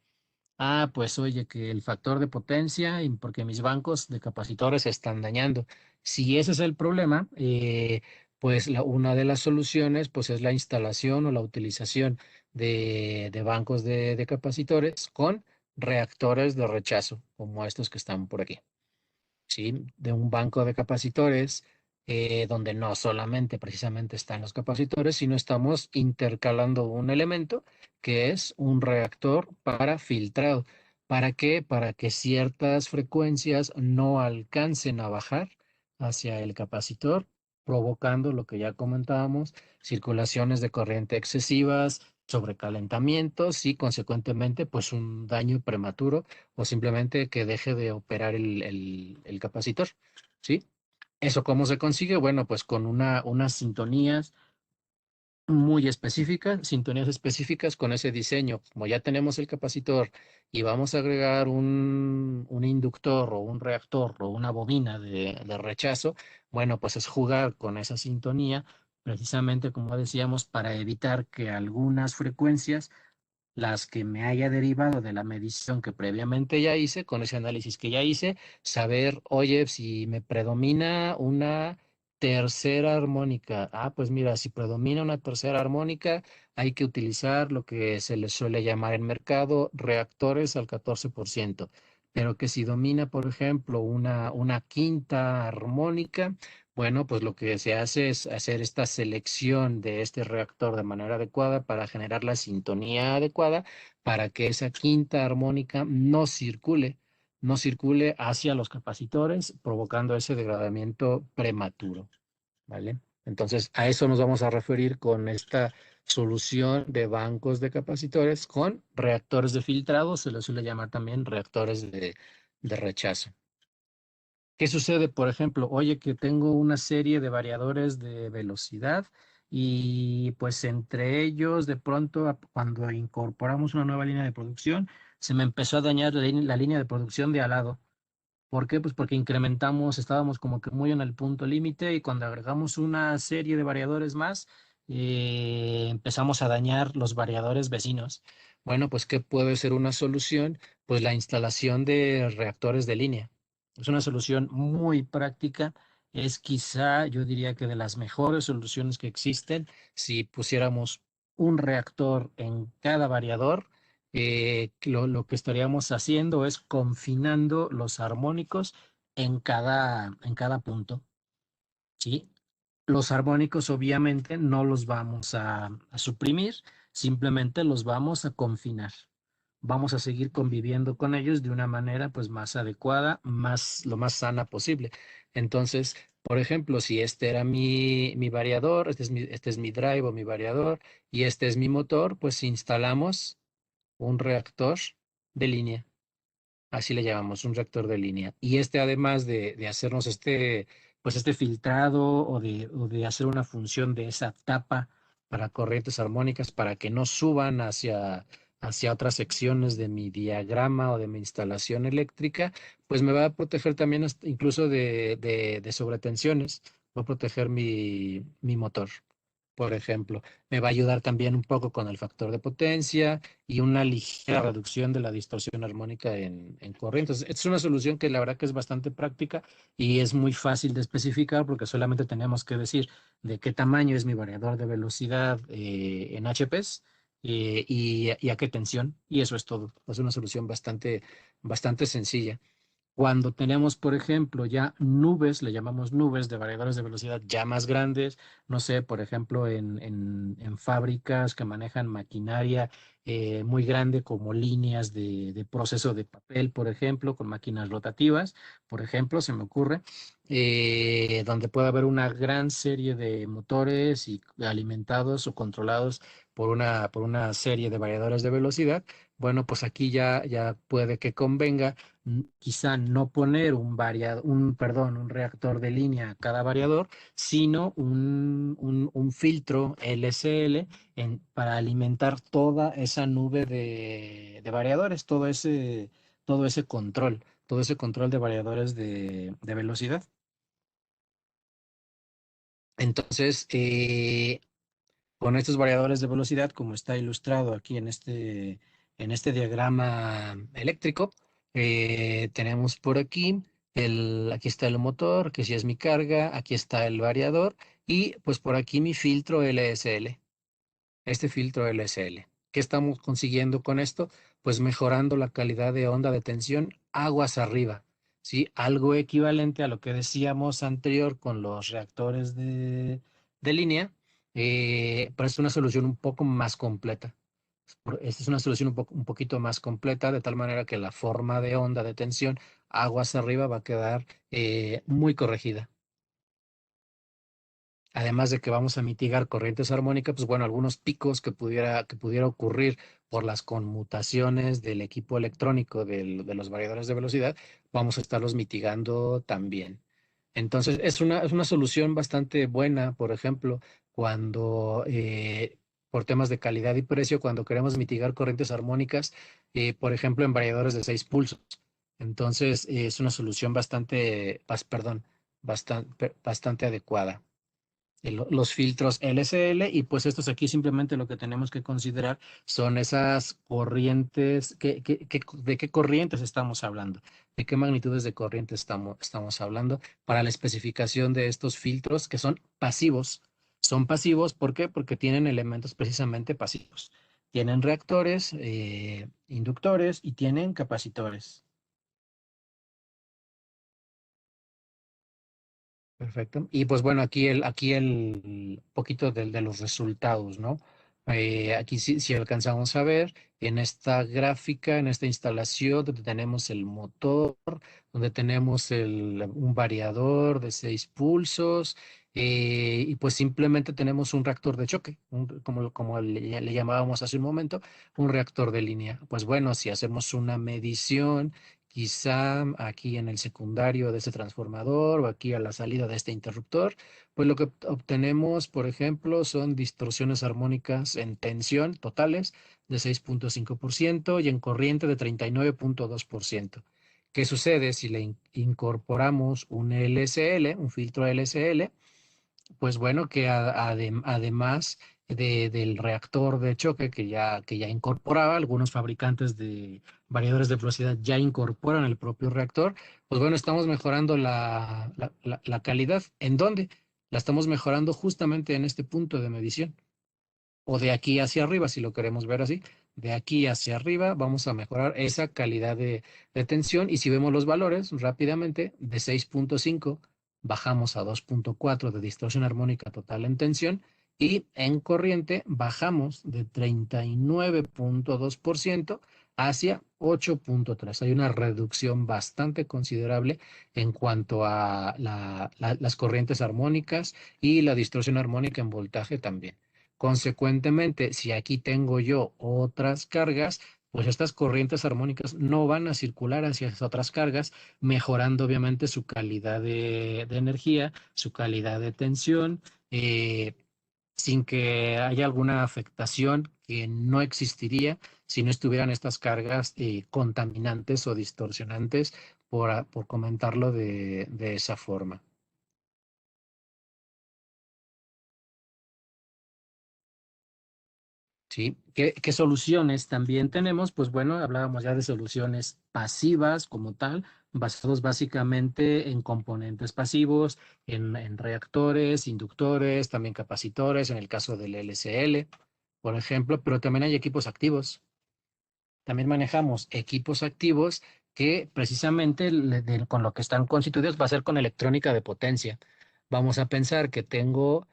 Ah, pues oye, que el factor de potencia, y porque mis bancos de capacitores se están dañando. Si ese es el problema, pues una de las soluciones pues es la instalación o la utilización de bancos de capacitores con reactores de rechazo, como estos que están por aquí. ¿Sí? De un banco de capacitores donde no solamente precisamente están los capacitores, sino estamos intercalando un elemento que es un reactor para filtrado. ¿Para qué? Para que ciertas frecuencias no alcancen a bajar hacia el capacitor, provocando lo que ya comentábamos, circulaciones de corriente excesivas, sobrecalentamientos y consecuentemente pues un daño prematuro o simplemente que deje de operar el capacitor, ¿sí? ¿Eso cómo se consigue? Bueno, pues con unas sintonías muy específicas, sintonías específicas con ese diseño. Como ya tenemos el capacitor y vamos a agregar un inductor o un reactor o una bobina de rechazo, bueno, pues es jugar con esa sintonía, precisamente como decíamos, para evitar que algunas frecuencias las que me haya derivado de la medición que previamente ya hice, con ese análisis que ya hice, saber, oye, si me predomina una tercera armónica. Ah, pues mira, si predomina una tercera armónica, hay que utilizar lo que se le suele llamar en mercado reactores al 14%. Pero que si domina, por ejemplo, una quinta armónica, bueno, pues lo que se hace es hacer esta selección de este reactor de manera adecuada para generar la sintonía adecuada para que esa quinta armónica no circule hacia los capacitores, provocando ese degradamiento prematuro, ¿vale? Entonces, a eso nos vamos a referir con esta solución de bancos de capacitores con reactores de filtrado, se les suele llamar también reactores de rechazo. ¿Qué sucede? Por ejemplo, oye, que tengo una serie de variadores de velocidad y pues entre ellos, de pronto, cuando incorporamos una nueva línea de producción, se me empezó a dañar la línea de producción de al lado. ¿Por qué? Pues porque incrementamos, estábamos como que muy en el punto límite y cuando agregamos una serie de variadores más, empezamos a dañar los variadores vecinos. Bueno, pues ¿qué puede ser una solución? Pues la instalación de reactores de línea. Es una solución muy práctica. Es quizá, yo diría que de las mejores soluciones que existen. Si pusiéramos un reactor en cada variador, lo que estaríamos haciendo es confinando los armónicos en cada punto, ¿sí? Los armónicos obviamente no los vamos a suprimir, simplemente los vamos a confinar. Vamos a seguir conviviendo con ellos de una manera pues más adecuada, lo más sana posible. Entonces, por ejemplo, si este era mi variador, este es mi drive o mi variador y este es mi motor, pues instalamos un reactor de línea. Así le llamamos, un reactor de línea. Y este, además de hacernos pues este filtrado o de hacer una función de esa tapa para corrientes armónicas para que no suban hacia otras secciones de mi diagrama o de mi instalación eléctrica, pues me va a proteger también incluso de sobretensiones. Va a proteger mi motor, por ejemplo. Me va a ayudar también un poco con el factor de potencia y una ligera reducción de la distorsión armónica en corrientes. Esta es una solución que la verdad que es bastante práctica y es muy fácil de especificar porque solamente tenemos que decir de qué tamaño es mi variador de velocidad en HPs y a qué tensión, y eso es todo. Es una solución bastante sencilla. Cuando tenemos, por ejemplo, ya nubes, le llamamos nubes de variadores de velocidad ya más grandes, no sé, por ejemplo, en fábricas que manejan maquinaria muy grande como líneas de proceso de papel, por ejemplo, con máquinas rotativas, por ejemplo, se me ocurre, donde puede haber una gran serie de motores y alimentados o controlados por una serie de variadores de velocidad. Bueno, pues aquí ya puede que convenga quizá no poner un reactor de línea a cada variador, sino un filtro LSL para alimentar toda esa nube de variadores, todo ese control de variadores de velocidad. Entonces, con estos variadores de velocidad, como está ilustrado aquí en este diagrama eléctrico, tenemos por aquí, aquí está el motor, que sí es mi carga, aquí está el variador y pues por aquí mi filtro LSL, este filtro LSL. ¿Qué estamos consiguiendo con esto? Pues mejorando la calidad de onda de tensión aguas arriba, ¿sí? Algo equivalente a lo que decíamos anterior con los reactores de línea, pero es una solución un poco más completa. Esta es una solución un poquito más completa, de tal manera que la forma de onda de tensión aguas arriba va a quedar muy corregida. Además de que vamos a mitigar corrientes armónicas, pues bueno, algunos picos que pudiera ocurrir por las conmutaciones del equipo electrónico de los variadores de velocidad, vamos a estarlos mitigando también. Entonces, es una solución bastante buena, por ejemplo, cuando por temas de calidad y precio, cuando queremos mitigar corrientes armónicas, por ejemplo, en variadores de 6 pulsos. Entonces, es una solución bastante adecuada los filtros LSL y pues estos aquí simplemente lo que tenemos que considerar son esas corrientes, ¿de qué corrientes estamos hablando? ¿De qué magnitudes de corriente estamos hablando para la especificación de estos filtros que son pasivos? Son pasivos, ¿por qué? Porque tienen elementos precisamente pasivos. Tienen reactores, inductores y tienen capacitores. Perfecto. Y pues bueno, aquí el poquito de los resultados, ¿no? Aquí si alcanzamos a ver en esta gráfica, en esta instalación, donde tenemos el motor, donde tenemos un variador de 6 pulsos, y pues simplemente tenemos un reactor de choque, como le llamábamos hace un momento, un reactor de línea. Pues bueno, si hacemos una medición quizá aquí en el secundario de este transformador o aquí a la salida de este interruptor, pues lo que obtenemos, por ejemplo, son distorsiones armónicas en tensión totales de 6,5% y en corriente de 39,2%. ¿Qué sucede si le incorporamos un LSL, un filtro LSL? Pues bueno, que además del reactor de choque que ya incorporaba, algunos fabricantes de variadores de velocidad ya incorporan el propio reactor, pues bueno, estamos mejorando la calidad. ¿En dónde? La estamos mejorando justamente en este punto de medición. O de aquí hacia arriba, si lo queremos ver así. De aquí hacia arriba vamos a mejorar esa calidad de tensión y si vemos los valores rápidamente, de 6.5 bajamos a 2.4 de distorsión armónica total en tensión y en corriente bajamos de 39.2% hacia 8.3. Hay una reducción bastante considerable en cuanto a las corrientes armónicas y la distorsión armónica en voltaje también. Consecuentemente, si aquí tengo yo otras cargas, pues estas corrientes armónicas no van a circular hacia esas otras cargas, mejorando obviamente su calidad de energía, su calidad de tensión, eh, sin que haya alguna afectación que no existiría si no estuvieran estas cargas contaminantes o distorsionantes, por comentarlo de esa forma. ¿Sí? ¿Qué soluciones también tenemos? Pues bueno, hablábamos ya de soluciones pasivas como tal, basados básicamente en componentes pasivos, en reactores, inductores, también capacitores, en el caso del LCL, por ejemplo, pero también hay equipos activos. También manejamos equipos activos que precisamente con lo que están constituidos va a ser con electrónica de potencia. Vamos a pensar que tengo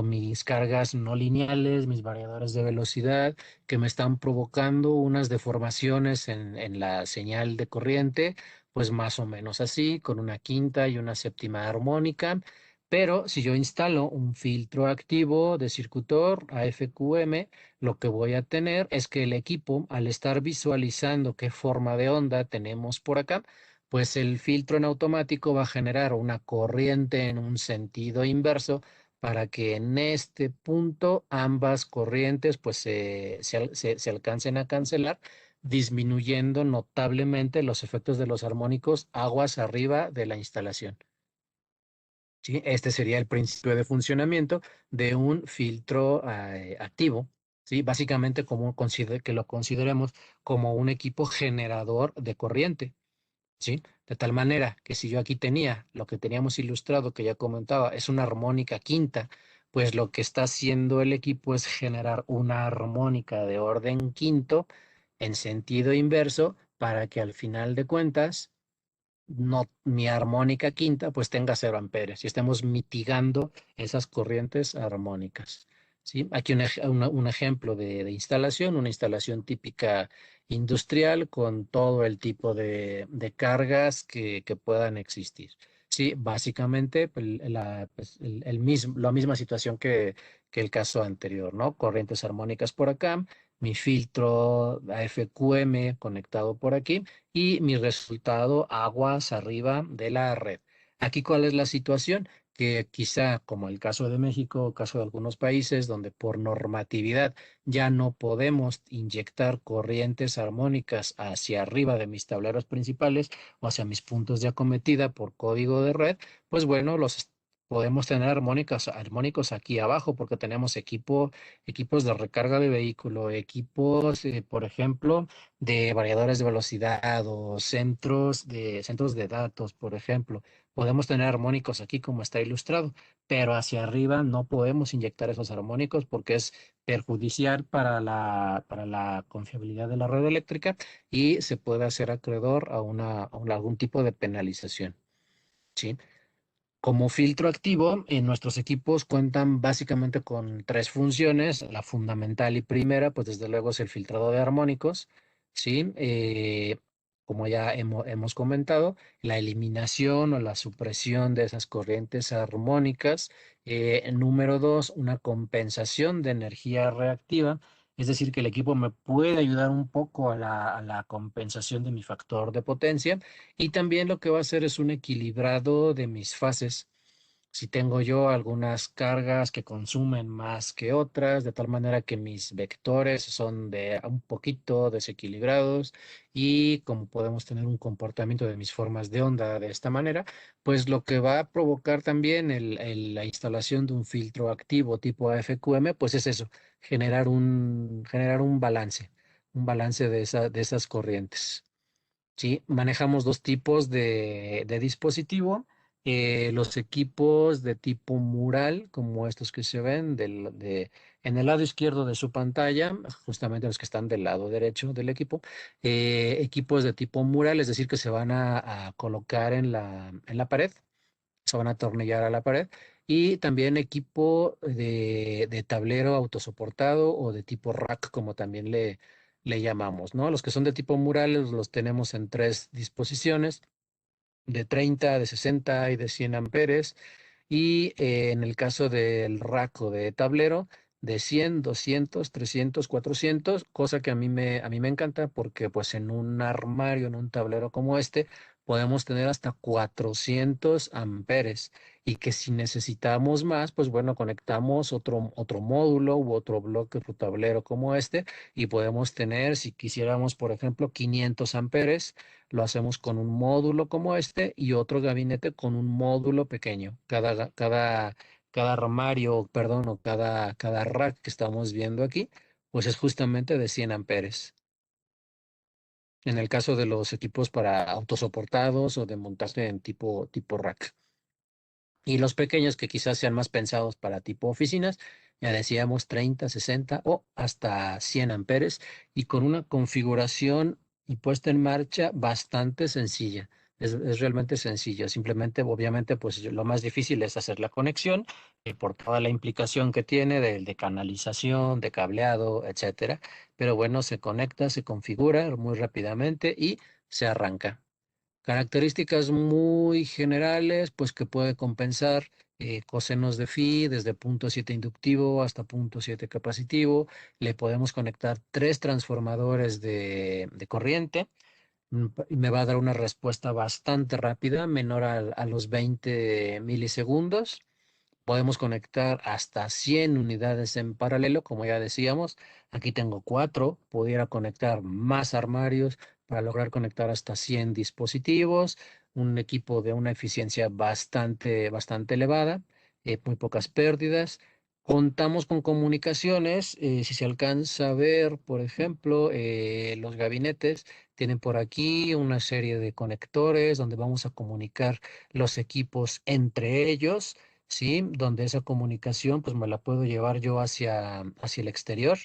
mis cargas no lineales, mis variadores de velocidad, que me están provocando unas deformaciones en la señal de corriente, pues más o menos así, con una quinta y una séptima armónica. Pero si yo instalo un filtro activo de circuitor AFQM, lo que voy a tener es que el equipo, al estar visualizando qué forma de onda tenemos por acá, pues el filtro en automático va a generar una corriente en un sentido inverso para que en este punto ambas corrientes pues se alcancen a cancelar, disminuyendo notablemente los efectos de los armónicos aguas arriba de la instalación. ¿Sí? Este sería el principio de funcionamiento de un filtro activo. ¿Sí? Básicamente que lo consideremos como un equipo generador de corriente. ¿Sí? De tal manera que si yo aquí tenía lo que teníamos ilustrado, que ya comentaba, es una armónica quinta, pues lo que está haciendo el equipo es generar una armónica de orden quinto en sentido inverso para que al final de cuentas no, mi armónica quinta pues tenga 0 amperes y estemos mitigando esas corrientes armónicas. ¿Sí? Aquí un ejemplo de instalación, una instalación típica industrial con todo el tipo de cargas que puedan existir. Sí, básicamente pues, la misma situación que el caso anterior, ¿no? Corrientes armónicas por acá, mi filtro AFQM conectado por aquí y mi resultado aguas arriba de la red. Aquí, ¿cuál es la situación? Que quizá, como el caso de México o caso de algunos países, donde por normatividad ya no podemos inyectar corrientes armónicas hacia arriba de mis tableros principales o hacia mis puntos de acometida por código de red, pues bueno, podemos tener armónicos aquí abajo porque tenemos equipos de recarga de vehículo, equipos, por ejemplo, de variadores de velocidad o centros de datos, por ejemplo. Podemos tener armónicos aquí como está ilustrado, pero hacia arriba no podemos inyectar esos armónicos porque es perjudicial para la confiabilidad de la red eléctrica y se puede hacer acreedor a algún tipo de penalización. ¿Sí? Como filtro activo, nuestros equipos cuentan básicamente con tres funciones. La fundamental y primera, pues desde luego es el filtrado de armónicos, ¿sí? Como ya hemos comentado, la eliminación o la supresión de esas corrientes armónicas. Número dos, una compensación de energía reactiva. Es decir, que el equipo me puede ayudar un poco a la compensación de mi factor de potencia y también lo que va a hacer es un equilibrado de mis fases. Si tengo yo algunas cargas que consumen más que otras, de tal manera que mis vectores son de un poquito desequilibrados y como podemos tener un comportamiento de mis formas de onda de esta manera, pues lo que va a provocar también la instalación de un filtro activo tipo AFQM, pues es eso, un balance de esas corrientes. Sí, manejamos dos tipos de dispositivo. Los equipos de tipo mural, como estos que se ven en el lado izquierdo de su pantalla, justamente los que están del lado derecho del equipo. Equipos de tipo mural, es decir, que se van a colocar en la pared, se van a atornillar a la pared. Y también equipo de tablero autosoportado o de tipo rack, como también le llamamos, ¿no? Los que son de tipo murales los tenemos en tres disposiciones, de 30, de 60 y de 100 amperes. Y en el caso del rack o de tablero, de 100, 200, 300, 400, cosa que a mí me encanta porque pues en un armario, en un tablero como este, podemos tener hasta 400 amperes y que si necesitamos más, pues bueno, conectamos otro módulo u otro bloque de tablero como este y podemos tener, si quisiéramos, por ejemplo, 500 amperes, lo hacemos con un módulo como este y otro gabinete con un módulo pequeño. Cada armario, perdón, o cada rack que estamos viendo aquí, pues es justamente de 100 amperes. En el caso de los equipos para autosoportados o de montaje en tipo rack. Y los pequeños que quizás sean más pensados para tipo oficinas, ya decíamos 30, 60 o hasta 100 amperes y con una configuración y puesta en marcha bastante sencilla. Es realmente sencillo. Simplemente, obviamente, pues lo más difícil es hacer la conexión por toda la implicación que tiene de canalización, de cableado, etcétera. Pero bueno, se conecta, se configura muy rápidamente y se arranca. Características muy generales, pues que puede compensar cosenos de phi desde punto 7 inductivo hasta punto 7 capacitivo. Le podemos conectar tres transformadores de corriente y me va a dar una respuesta bastante rápida, menor a los 20 milisegundos. Podemos conectar hasta 100 unidades en paralelo, como ya decíamos. Aquí tengo cuatro. Pudiera conectar más armarios para lograr conectar hasta 100 dispositivos. Un equipo de una eficiencia bastante elevada, muy pocas pérdidas. Contamos con comunicaciones. Si se alcanza a ver, por ejemplo, los gabinetes tienen por aquí una serie de conectores donde vamos a comunicar los equipos entre ellos. ¿Sí? Donde esa comunicación pues me la puedo llevar yo hacia el exterior,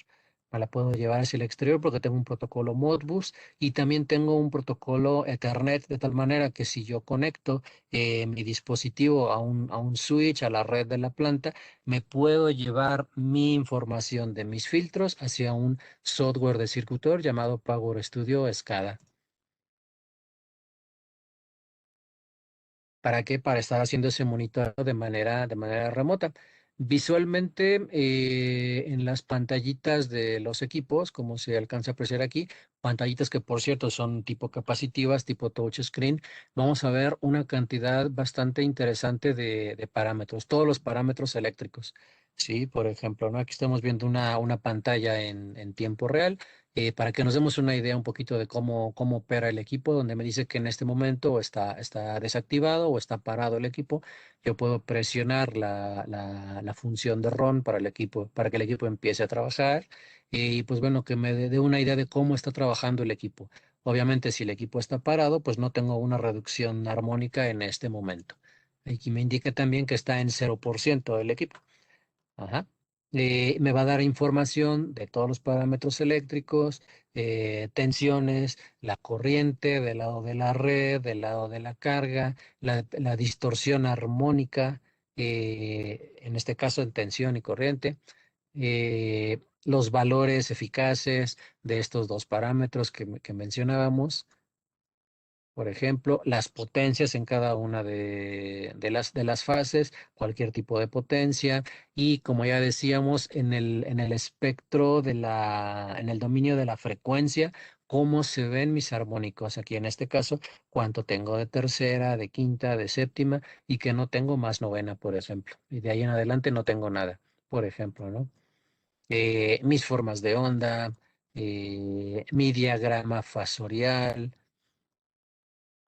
me la puedo llevar hacia el exterior porque tengo un protocolo Modbus y también tengo un protocolo Ethernet de tal manera que si yo conecto mi dispositivo a un switch, a la red de la planta, me puedo llevar mi información de mis filtros hacia un software de circuitor llamado Power Studio SCADA. ¿Para qué? Para estar haciendo ese monitoreo de manera remota. Visualmente, en las pantallitas de los equipos, como se alcanza a apreciar aquí, pantallitas que por cierto son tipo capacitivas, tipo touchscreen, vamos a ver una cantidad bastante interesante de parámetros, todos los parámetros eléctricos. Sí, por ejemplo, ¿no? Aquí estamos viendo una pantalla en tiempo real para que nos demos una idea un poquito de cómo opera el equipo, donde me dice que en este momento está desactivado o está parado el equipo, yo puedo presionar la función de RON para el equipo, para que el equipo empiece a trabajar y pues bueno, que me dé una idea de cómo está trabajando el equipo. Obviamente, si el equipo está parado, pues no tengo una reducción armónica en este momento. Aquí me indica también que está en 0% el equipo. Ajá. Me va a dar información de todos los parámetros eléctricos, tensiones, la corriente del lado de la red, del lado de la carga, la distorsión armónica, en este caso en tensión y corriente, los valores eficaces de estos dos parámetros que mencionábamos. Por ejemplo, las potencias en cada una de las fases, cualquier tipo de potencia, y como ya decíamos, en el espectro en el dominio de la frecuencia, cómo se ven mis armónicos. Aquí en este caso, cuánto tengo de tercera, de quinta, de séptima y que no tengo más novena, por ejemplo. Y de ahí en adelante no tengo nada, por ejemplo, ¿no? Mis formas de onda, mi diagrama fasorial,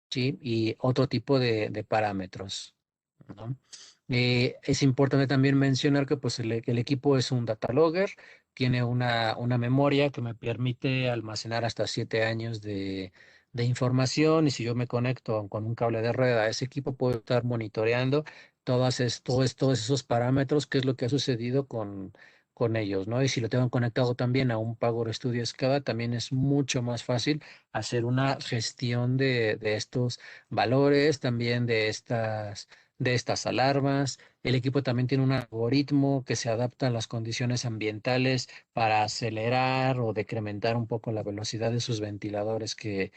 ¿sí? Y otro tipo de parámetros, ¿no? Es importante también mencionar que pues el equipo es un data logger, tiene una memoria que me permite almacenar hasta 7 años de información y si yo me conecto con un cable de red a ese equipo puedo estar monitoreando todos esos parámetros, qué es lo que ha sucedido con ellos, ¿no? Y si lo tengo conectado también a un Power Studio SCADA, también es mucho más fácil hacer una gestión de estos valores, también de estas alarmas. El equipo también tiene un algoritmo que se adapta a las condiciones ambientales para acelerar o decrementar un poco la velocidad de sus ventiladores que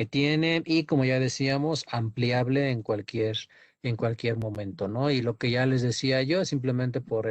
tiene y como ya decíamos, ampliable en cualquier momento, ¿no? Y lo que ya les decía yo, simplemente por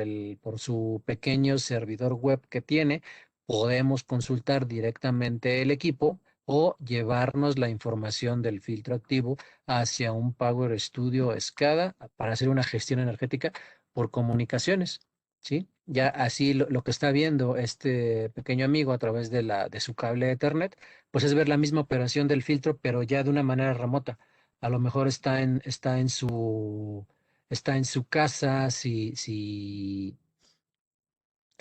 su pequeño servidor web que tiene, podemos consultar directamente el equipo o llevarnos la información del filtro activo hacia un Power Studio SCADA para hacer una gestión energética por comunicaciones, ¿sí? Ya así lo que está viendo este pequeño amigo a través de su cable Ethernet, pues es ver la misma operación del filtro, pero ya de una manera remota. A lo mejor está en su casa, si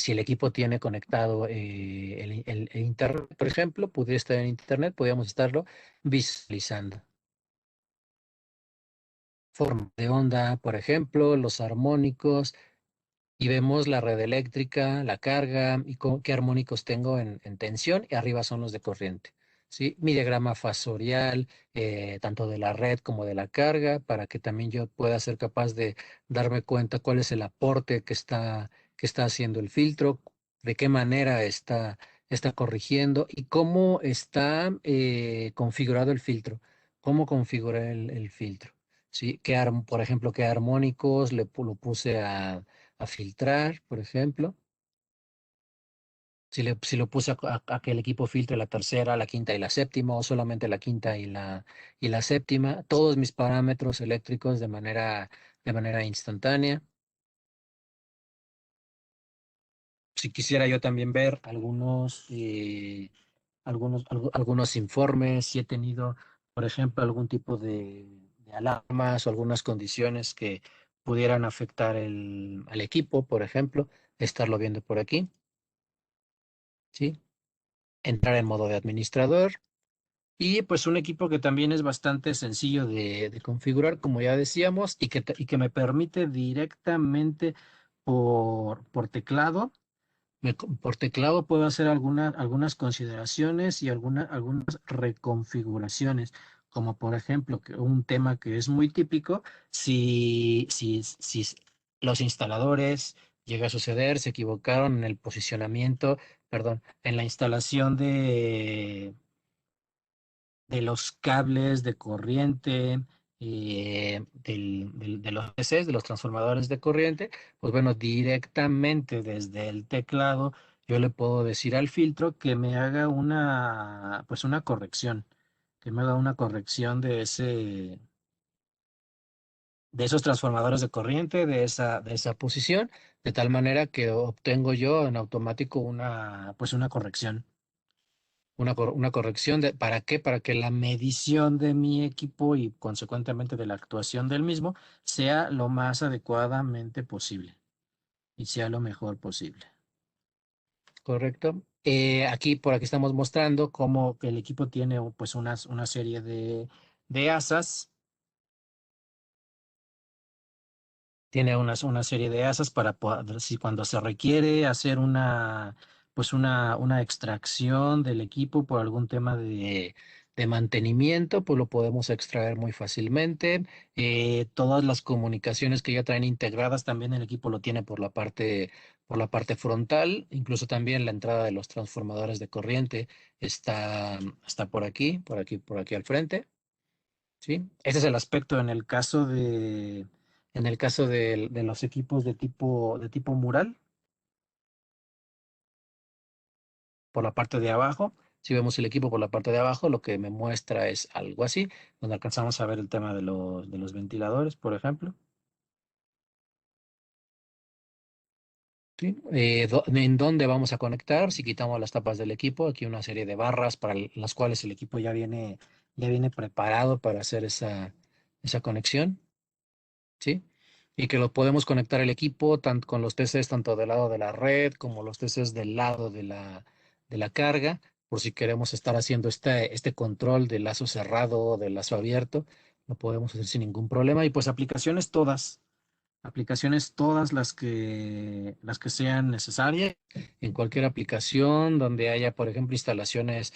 el equipo tiene conectado el internet, por ejemplo, pudiera estar en internet, podríamos estarlo visualizando. Forma de onda, por ejemplo, los armónicos, y vemos la red eléctrica, la carga y qué armónicos tengo en tensión y arriba son los de corriente. ¿Sí? Mi diagrama fasorial, tanto de la red como de la carga, para que también yo pueda ser capaz de darme cuenta cuál es el aporte que está haciendo el filtro, de qué manera está corrigiendo y cómo está configurado el filtro, cómo configuré el filtro. ¿Sí? Por ejemplo, qué armónicos lo puse a filtrar, por ejemplo. Si lo puse a que el equipo filtre la tercera, la quinta y la séptima, o solamente la quinta y la séptima, todos mis parámetros eléctricos de manera instantánea. Si quisiera yo también ver algunos informes, si he tenido, por ejemplo, algún tipo de alarmas o algunas condiciones que pudieran afectar al equipo, por ejemplo, estarlo viendo por aquí, ¿sí? Entrar en modo de administrador y pues un equipo que también es bastante sencillo de configurar, como ya decíamos, y que me permite directamente por teclado. Por teclado puedo hacer algunas consideraciones y algunas reconfiguraciones, como por ejemplo un tema que es muy típico, si los instaladores llega a suceder, se equivocaron en el posicionamiento, perdón, en la instalación de los cables de corriente, de los DCs, de los transformadores de corriente, pues bueno, directamente desde el teclado yo le puedo decir al filtro que me haga una corrección, que me haga una corrección de esos transformadores de corriente, de esa posición, de tal manera que obtengo yo en automático una corrección. Una corrección ¿para qué? Para que la medición de mi equipo y consecuentemente de la actuación del mismo sea lo más adecuadamente posible y sea lo mejor posible. ¿Correcto? Por aquí estamos mostrando cómo que el equipo tiene pues una serie de asas. Tiene una serie de asas para poder, si cuando se requiere hacer pues una extracción del equipo por algún tema de mantenimiento, pues lo podemos extraer muy fácilmente. Todas las comunicaciones que ya traen integradas, también el equipo lo tiene por la parte frontal, incluso también la entrada de los transformadores de corriente está por aquí al frente. ¿Sí? Ese es el aspecto en el caso de los equipos de tipo mural, por la parte de abajo. Si vemos el equipo por la parte de abajo, lo que me muestra es algo así, donde alcanzamos a ver el tema de los ventiladores, por ejemplo. ¿Sí? En dónde vamos a conectar, si quitamos las tapas del equipo, aquí una serie de barras para las cuales el equipo ya viene preparado para hacer esa conexión. ¿Sí? Y que lo podemos conectar el equipo tanto con los TCs tanto del lado de la red como los TCs del lado de la carga, por si queremos estar haciendo este control de lazo cerrado o de lazo abierto, lo podemos hacer sin ningún problema. Y pues aplicaciones todas las que sean necesarias, en cualquier aplicación donde haya, por ejemplo, instalaciones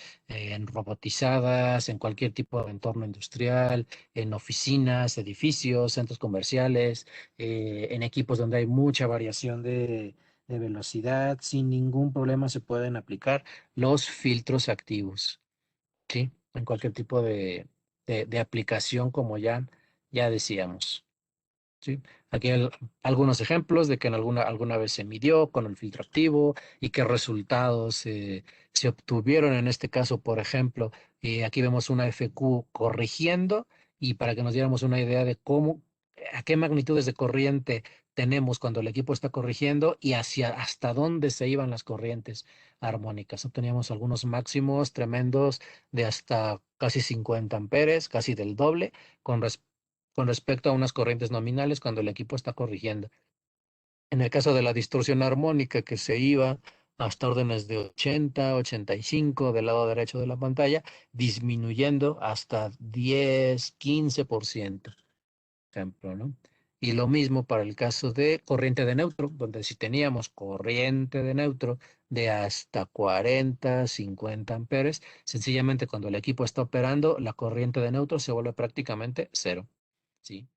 robotizadas, en cualquier tipo de entorno industrial, en oficinas, edificios, centros comerciales, en equipos donde hay mucha variación de velocidad, sin ningún problema se pueden aplicar los filtros activos, ¿sí? En cualquier tipo de aplicación, como ya decíamos. Sí, aquí hay algunos ejemplos de que en alguna vez se midió con el filtro activo y qué resultados se obtuvieron en este caso, por ejemplo, aquí vemos una FQ corrigiendo y para que nos diéramos una idea de a qué magnitudes de corriente tenemos cuando el equipo está corrigiendo y hasta dónde se iban las corrientes armónicas. Obteníamos algunos máximos tremendos de hasta casi 50 amperes, casi del doble, con con respecto a unas corrientes nominales cuando el equipo está corrigiendo. En el caso de la distorsión armónica que se iba hasta órdenes de 80, 85 del lado derecho de la pantalla, disminuyendo hasta 10, 15%, ejemplo, ¿no? Y lo mismo para el caso de corriente de neutro, donde si teníamos corriente de neutro de hasta 40, 50 amperes, sencillamente cuando el equipo está operando, la corriente de neutro se vuelve prácticamente cero, ¿sí?